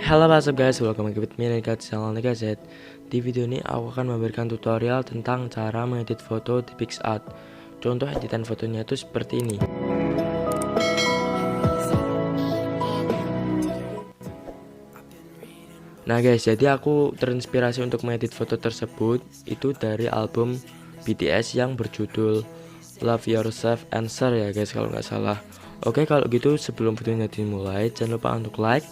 Halo what's up guys, welcome back with me Nika di channel Nika Z. Di video ini aku akan memberikan tutorial tentang cara mengedit foto di PicsArt. Contoh editan fotonya itu seperti ini. Nah guys, jadi aku terinspirasi untuk mengedit foto tersebut itu dari album BTS yang berjudul Love Yourself Answer ya guys, kalau nggak salah. Oke, kalau gitu sebelum videonya dimulai, jangan lupa untuk like,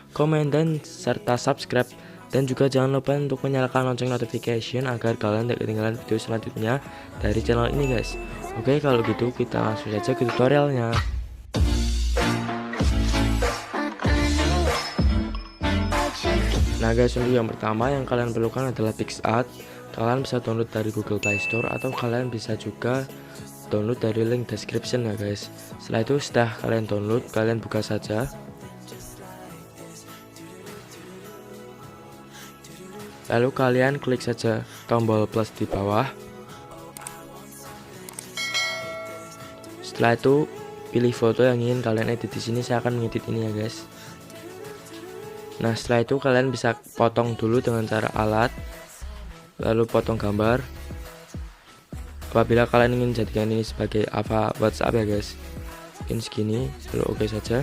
komen, dan serta subscribe. Dan juga jangan lupa untuk menyalakan lonceng notification agar kalian tidak ketinggalan video selanjutnya dari channel ini guys. Oke, kalau gitu kita langsung saja ke tutorialnya. Nah guys, untuk yang pertama yang kalian perlukan adalah PicsArt. Kalian bisa download dari Google Play Store atau kalian bisa juga download dari link description ya guys. Setelah itu setelah kalian download, kalian buka saja. Lalu kalian klik saja tombol plus di bawah. Setelah itu pilih foto yang ingin kalian edit. Di sini saya akan mengedit ini ya guys. Nah setelah itu kalian bisa potong dulu dengan cara alat, lalu potong gambar. Apabila kalian ingin jadikan ini sebagai WhatsApp ya guys, mungkin segini, lalu oke saja.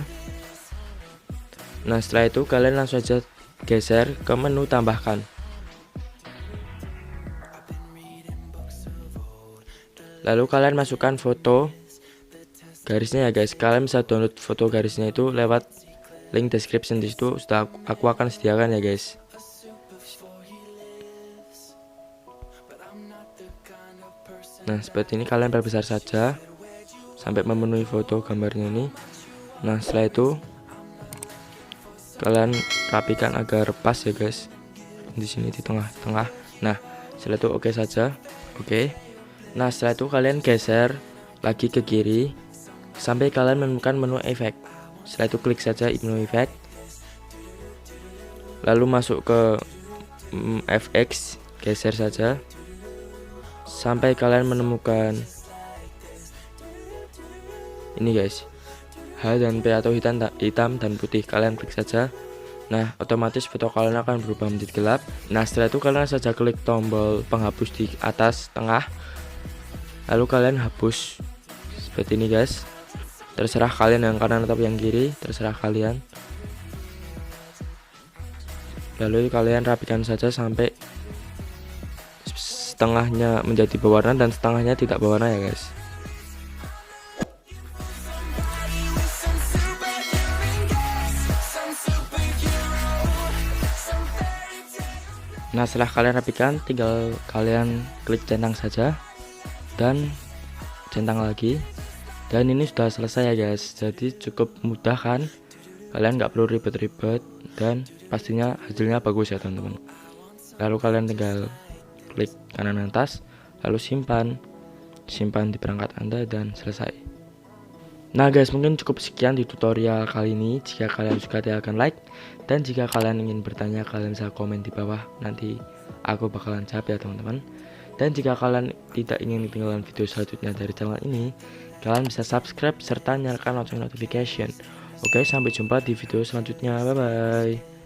Nah setelah itu kalian langsung saja geser ke menu tambahkan. Lalu kalian masukkan foto garisnya ya guys. Kalian bisa download foto garisnya itu lewat link description, di situ sudah aku akan sediakan ya guys. Nah seperti ini, kalian perbesar saja sampai memenuhi foto gambarnya ini. Nah setelah itu kalian rapikan agar pas ya guys, di sini di tengah-tengah. Nah setelah itu oke saja. Oke. Nah setelah itu kalian geser lagi ke kiri sampai kalian menemukan menu efek. Setelah itu klik saja menu efek, lalu masuk ke FX, geser saja sampai kalian menemukan ini guys, H dan P atau hitam dan putih. Kalian klik saja. Nah otomatis foto kalian akan berubah menjadi gelap. Nah setelah itu kalian saja klik tombol penghapus di atas tengah, lalu kalian hapus seperti ini guys. Terserah kalian yang kanan atau yang kiri, terserah kalian. Lalu kalian rapikan saja sampai setengahnya menjadi berwarna dan setengahnya tidak berwarna ya guys. Nah setelah kalian rapikan, tinggal kalian klik centang saja dan centang lagi. Dan ini sudah selesai ya guys. Jadi cukup mudah kan, kalian nggak perlu ribet-ribet dan pastinya hasilnya bagus ya teman-teman. Lalu kalian tinggal klik kanan atas, lalu simpan di perangkat Anda dan selesai. Nah guys, mungkin cukup sekian di tutorial kali ini. Jika kalian suka silahkan like, dan jika kalian ingin bertanya kalian bisa komen di bawah, nanti aku bakalan jawab ya teman-teman. Dan jika kalian tidak ingin ketinggalan video selanjutnya dari channel ini, kalian bisa subscribe serta nyalakan lonceng notification. Oke, sampai jumpa di video selanjutnya. Bye bye.